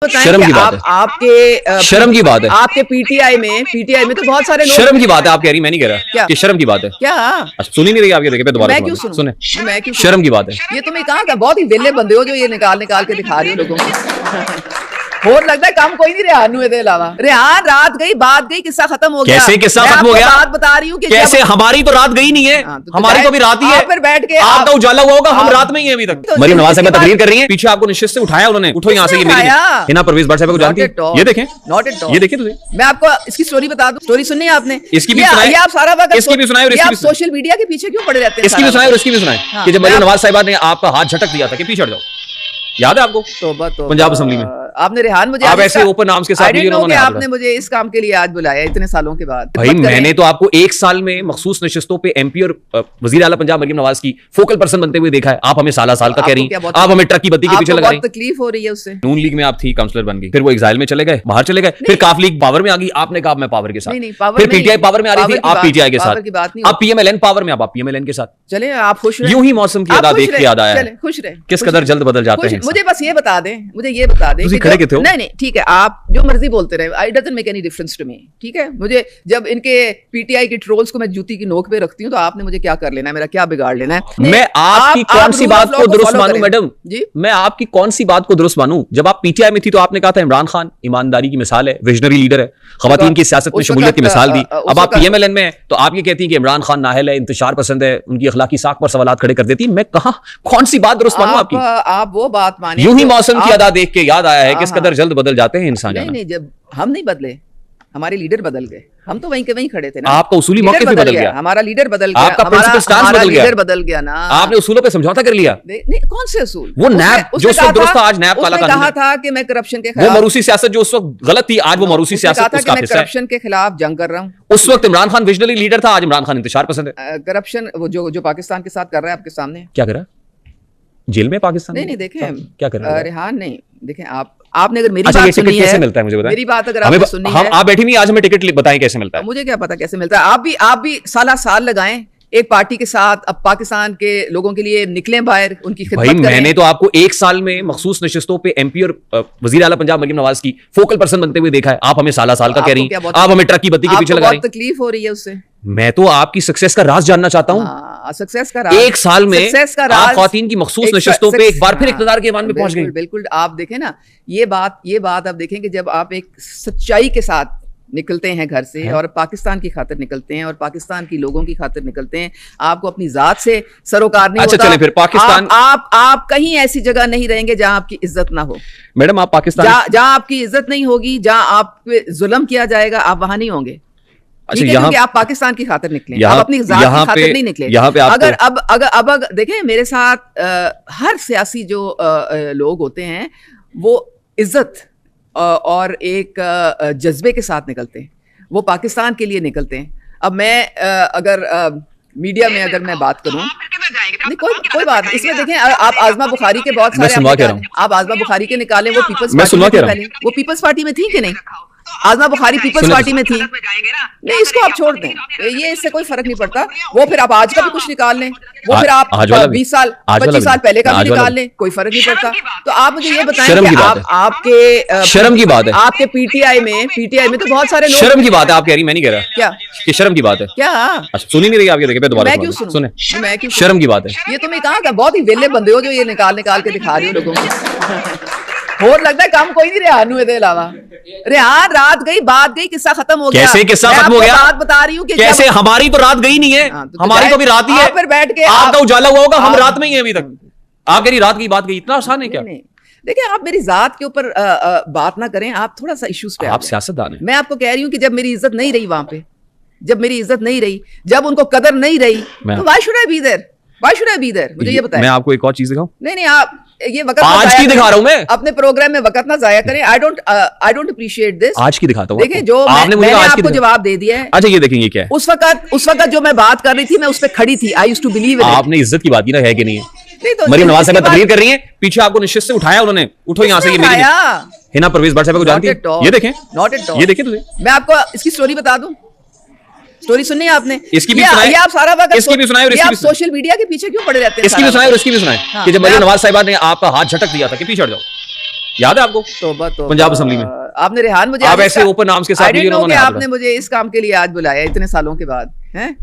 शर्म की बात है। आपके शर्म की बात है। आपके पीटीआई में तो बहुत सारे लोग। शर्म की बात है, आप कह रही, मैं नहीं कह रहा क्या? कि शर्म की बात है। क्या? अच्छा, सुनी नहीं रही आपके, देखे दोबारा मैं क्यों सुनूं? सुने। मैं क्यों शर्म की बात है। ये तुम्हें कहा था, बहुत ही वेले बंदे हो जो ये निकाल के दिखा रही हो लोगों को। और लगता है काम कोई नहीं रेहान हुए अलावा। रेहान रात गई, बात गई, किस्सा खत्म हो गया। कैसे किस्सा खत्म हो गया? बात बता रही हूँ कि कैसे? हमारी तो रात गई नहीं है। हमारी तो अभी रात ही है। फिर बैठ के आपका उजाला हुआ होगा, हम रात में ही है अभी तक। मरीम नवाज साहब तकरीर कर रही है, पीछे आपको निश्चित से उठाया उन्होंने, उठो यहाँ से। ये हिना परवेज भट्ट साहब को जानती है, ये देखें, नॉट एट ऑल। ये देखिए तुझे, मैं आपको इसकी स्टोरी बता दूं। स्टोरी सुननी है आपने? इसकी भी सुनाई, आप सारा वक्त इसकी भी सुनाई और इसकी भी सुनाई। सोशल मीडिया के पीछे क्यों पड़े रहते हैं? इसकी भी सुनाई और इसकी भी सुनाई कि जब मरीम नवाज साहिबा ने आपका हाथ झटक दिया था कि पीछे हट जाओ, याद है आपको? पंजाब असेंबली में आपने रेहान मुझे आप ऐसे ओपन नाम के साथ आपने मुझे इस काम के लिए आज बुलाया इतने सालों के बाद। भाई मैंने तो आपको एक साल में मखसूस नशिस्तों पे एमपी और वजीर आला पंजाब मरीम नवाज की फोकल पर्सन बनते हुए देखा है। आप हमें साल का कह रही हैं, आप हमें ट्रक की बत्ती के पीछे लगा रही हैं। तकलीफ हो रही है उससे। नून लीग में आप थी, काउंसलर बन गई, फिर वो एग्जाइल में चले गए, बाहर चले गए, फिर काफ लीग पावर में आ गई, आपने कहा मैं पावर के साथ, फिर पीटीआई पावर में आ रही थी, आप पीटीआई के साथ, आप पीएमएलएन पावर में, आप पीएमएलएन के साथ। चले आप खुश रहे। यूं ही मौसम की अदा देख के याद आया है, खुश रहे किस कदर जल्द बदल जाते हैं। मुझे बस ये बता दें, मुझे ये बता दें, खड़े के थे हो? नहीं ठीक है, आप जो मर्जी बोलते रहे, I doesn't make any difference to me. ठीक है, मुझे जब इनके पीटीआई के ट्रोल्स को मैं जूती की नोक पे रखती हूँ तो आपने मुझे क्या कर लेना है, मेरा क्या बिगाड़ लेना है? मैं आपकी कौन सी बात को दुरुस्त मानूं मैडम जी? मैं आपकी कौन सी बात को दुरुस्त मानूं? जब आप पीटीआई में थी तो आपने कहा था इमरान खान ईमानदारी की मिसाल है, विजनरी लीडर है, खवातीन की सियासत में शमूलियत की मिसाल दी। अब आप पीएमएलएन में तो आप ये कहती हैं कि इमरान खान नाहल है, इंतशार पसंद है, उनकी अखलाकी साख पर सवालात खड़े कर देती है। मैं कहां कौन सी बात दुरुस्त मानूं आपकी? आप वो बात मानिए। यूं ही मौसम की अदा देख के याद आया है किस कदर जल्द बदल जाते हैं इंसान। नहीं, जब हम नहीं बदले, हमारे लीडर बदल गए, हम तो वहीं के वहीं खड़े थे ना। आपका उसूली मौके पे बदल गया, हमारा लीडर बदल गया, आपका प्रिंसिपल स्टांस बदल गया, लीडर बदल गया ना। आपने उसूलों पे समझौता कर लिया। नहीं, कौन से उसूल? वो नैब जो उस वक्त दुरुस्त था, आज नैब काला कानून कहा था कि मैं करप्शन के खिलाफ, वो मरूसी सियासत जो उस वक्त गलत थी, आज वो मरूसी सियासत उसका हिस्सा है। करप्शन के खिलाफ जंग कर रहा हूँ। उस वक्त इमरान खान विजनरी लीडर था, आज इमरान खान इंतशार पसंद है। करप्शन वो जो पाकिस्तान के साथ कर रहा है आपके सामने। क्या कर रहा है? जेल में पाकिस्तान? नहीं देखें क्या कर रहा है रेहान। नहीं देखें, आपने अगर मेरी बात सुनी है, कैसे मिलता है मुझे बताएं। मेरी बात अगर आपने सुनी है, आप बैठी नहीं, आज हमें टिकट बताएं कैसे मिलता है। मुझे क्या पता कैसे मिलता है। आप भी साल लगाएं एक पार्टी के साथ, अब पाकिस्तान के लोगों के लिए निकलें बाहर, उनकी खिदमत करें। मैंने तो आपको एक साल में मखसूस नशिस्तों पे एमपी और वजीर आला पंजाब मरीम नवाज की फोकल पर्सन बनते हुए देखा है। आप हमें साल का कह रही हैं, आप हमें ट्रक की बत्ती के पीछे लगा रही हैं। तकलीफ हो रही है उससे। मैं तो आपकी सक्सेस का राज जानना चाहता हूँ। सक्सेस का राज, एक साल में आप ख्वातीन की मखसूस नशिस्तों पे एक बार फिर इक़्तिदार के ईमान में पहुंच गई। बिल्कुल, आप देखें ना, ये बात आप देखें कि जब आप एक सच्चाई के साथ निकलते हैं घर से और पाकिस्तान की खातिर निकलते हैं और पाकिस्तान की लोगों की खातिर निकलते हैं, आपको अपनी जात से सरोकार नहीं होता। चले फिर पाकिस्तान, आप कहीं ऐसी जगह नहीं रहेंगे जहां आपकी इज्जत ना हो। मैडम आप पाकिस्तान, जहां आपकी इज्जत नहीं होगी, जहां आप पे जुल्म किया जाएगा, आप वहां नहीं होंगे। अच्छा, क्योंकि आप पाकिस्तान की खातिर निकले, आप अपनी जात की खातिर नहीं निकले। यहाँ पे अगर अब देखें, मेरे साथ हर सियासी जो लोग होते हैं वो इज्जत और एक जज्बे के साथ निकलते हैं, वो पाकिस्तान के लिए निकलते हैं। अब मैं अगर मीडिया में अगर मैं बात करूं, नहीं कोई बात नहीं इसमें। देखें, आप आजमा बुखारी के बहुत सारे, आप आजमा बुखारी के निकालें, वो पीपल्स पार्टी में थी कि नहीं? आजमा बुखारी पीपल्स पार्टी में थी। नहीं, इसको आप छोड़ दें, ये इससे कोई फर्क नहीं पड़ता। वो फिर आप आज का भी कुछ निकाल लें, वो फिर आप 20 साल 25 साल पहले का भी निकाल लें, कोई फर्क नहीं पड़ता। तो आप मुझे ये बताएं कि आपके शर्म की बात है, आपके पीटीआई में तो बहुत सारे लोग। शर्म की बात है, आप कह रही, मैं नहीं कह रहा क्या कि शर्म की बात है। क्या? अच्छा, सुनी नहीं रही आपके, देखे दोबारा मैं क्यों सुने। शर्म की बात है। ये तुम्हें कहा था, बहुत ही वेले बंदे हो जो ये निकाल के दिखा रही हो लोगों को। और लगता है काम कोई नहीं रेहान हुए अलावा। रेहान रात गई, बात गई, किस्सा खत्म हो गया। कैसे किस्सा खत्म हो गया? बात बता रही हूँ कि कैसे? हमारी तो रात गई नहीं है, हमारी तो अभी रात ही है। फिर बैठ के आपका उजाला हुआ होगा, हम रात में ही है अभी तक। आप कह रही रात की बात गई, इतना आसान है क्या? देखिए, आप मेरी जात के ऊपर बात ना करें, आप थोड़ा सा इश्यूज पे। आप सियासतदान हैं। मैं आपको कह रही हूँ कि जब मेरी इज्जत नहीं रही वहां पे, जब मेरी इज्जत नहीं रही, जब उनको कदर नहीं रही, तो why should I be there? मुझे ये बताएं। मैं आपको एक और चीज दिखाऊं? नहीं, आप ये वक्त आज की दिखा रहा हूं मैं, अपने प्रोग्राम में वक्त ना जाया करें। I don't appreciate this. आज की दिखाता हूं। देखिए, जो मैंने आपको जवाब दे दिया है। अच्छा, ये देखेंगे क्या है। उस वक्त जो मैं बात कर रही थी, मैं उस पर खड़ी थी। I used to believe in it. आपने इज्जत की बात की ना, है कि नहीं है? तो मरीम नवाज साहब तकरीर कर रही हैं, पीछे आपको निश्चित से उठाया उन्होंने, उठो यहाँ से। ये मेरी हिना परवेज भट्ट साहब को जानती है, ये देखें, नॉट एट ऑल। ये देखिए तुझे, मैं आपको इसकी स्टोरी बता दूं। स्टोरी सुननी है आपने? इसकी भी सुनाई, आप सारा वक्त इसकी भी सुनाई और इसकी भी सुनाई। सोशल मीडिया के पीछे क्यों पड़े रहते हैं? इसकी भी सुनाई और इसकी भी सुनाई कि जब मरीम नवाज साहिबा ने आपका हाथ झटक दिया था कि पीछे हट जाओ, याद है आपको? तौबा पंजाब असेंबली में आपने रेहान मुझे आप ऐसे ओपन आर्म्स के साथ आपने मुझे इस काम के लिए आज बुलाया इतने सालों के बाद हैं?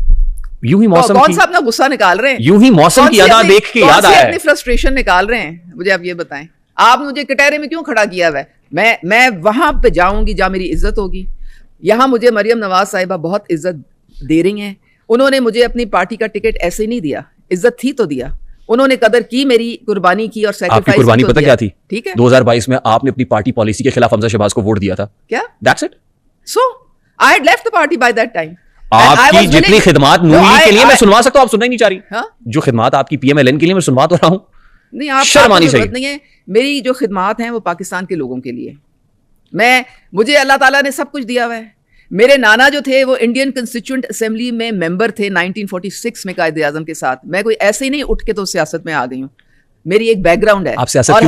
यूं ही मौसम कौन सा अपना गुस्सा निकाल रहे हैं? यूं ही मौसम की याद देख के याद आया, अपनी फ्रस्ट्रेशन निकाल रहे हैं? मुझे आप ये बताएं, आप मुझे कटहरे में क्यों खड़ा किया हुआ है? मैं वहां पे जाऊंगी जहां मेरी इज्जत होगी। यहाँ मुझे मरियम नवाज साहिबा बहुत इज्जत दे रही हैं। उन्होंने मुझे अपनी पार्टी का टिकट ऐसे नहीं दिया, इज्जत थी तो दिया। उन्होंने कदर की, मेरी कुर्बानी की और सैक्रिफाइस। आपकी कुर्बानी पता क्या थी? ठीक है, 2022 में आपने अपनी पार्टी पॉलिसी के खिलाफ हमजा शहबाज को वोट दिया था। क्या? That's it? So I had left the party by that time. आपकी जितनी खिदमात नून लीग के लिए मैं सुनवा सकता हूं, आप सुनना ही नहीं चाह रही। हाँ? जो खिदमात आपकी PMLN के लिए मैं सुनवा तो रहा हूं। नहीं, आप शर्म आनी चाहिए। नहीं है, मेरी जो खिदमात हैं वो पाकिस्तान के लोगों के लिए। मुझे अल्लाह ताला ने सब कुछ दिया हुआ है। मेरे नाना जो थे वो इंडियन कॉन्स्टिट्यूएंट असेंबली में मेंबर थे 1946 में कायदे आजम के साथ। मैं कोई ऐसे ही नहीं उठ के तो सियासत में आ गई हूँ। मेरी एक बैकग्राउंड है और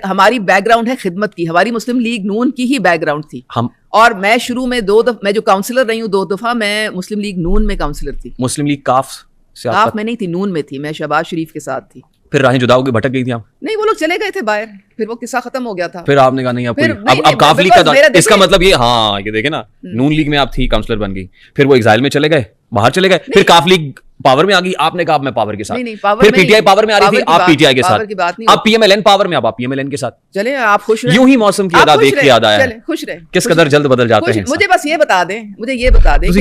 हमारी बैकग्राउंड है खिदमत की। हमारी मुस्लिम लीग नून की ही बैकग्राउंड थी हम। और मैं शुरू में मैं जो काउंसलर रही हूँ 2 दफा, मैं मुस्लिम लीग नून में काउंसलर थी। मुस्लिम लीग काफ में नहीं थी, नून में थी। मैं शहबाज शरीफ के साथ थी। फिर राहें जुदा होकर भटक गई थी आप? नहीं, वो लोग चले गए थे बाहर, फिर वो किस्सा खत्म हो गया था। फिर आपने कहा नहीं अब काफ लीग का इसका मतलब ये, हाँ ये देखे ना, नून लीग में आप थी, काउंसलर बन गई, फिर वो एग्जाइल में चले गए, बाहर चले गए, फिर काफ लीग पावर में आ गई, आपने कहा मैं पावर के साथ। नहीं, फिर पीटीआई पावर में आ रही थी, आप पीटीआई के साथ। अब PMLN पावर में, आप PMLN के साथ। चले, आप खुश रहे। यूं ही मौसम की याद देख के याद आया, खुश रहे। किस कदर जल्द बदल जाते हैं। मुझे बस ये बता दें,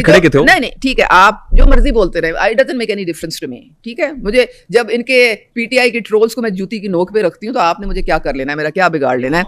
खड़े के थे। नहीं ठीक है, आप जो मर्जी बोलते रहे, it doesn't make any difference to me. ठीक है, मुझे जब इनके PTI के ट्रोल्स को मैं जूती की नोक पे रखती हूँ तो आपने मुझे क्या कर लेना है, मेरा क्या बिगाड़ लेना है।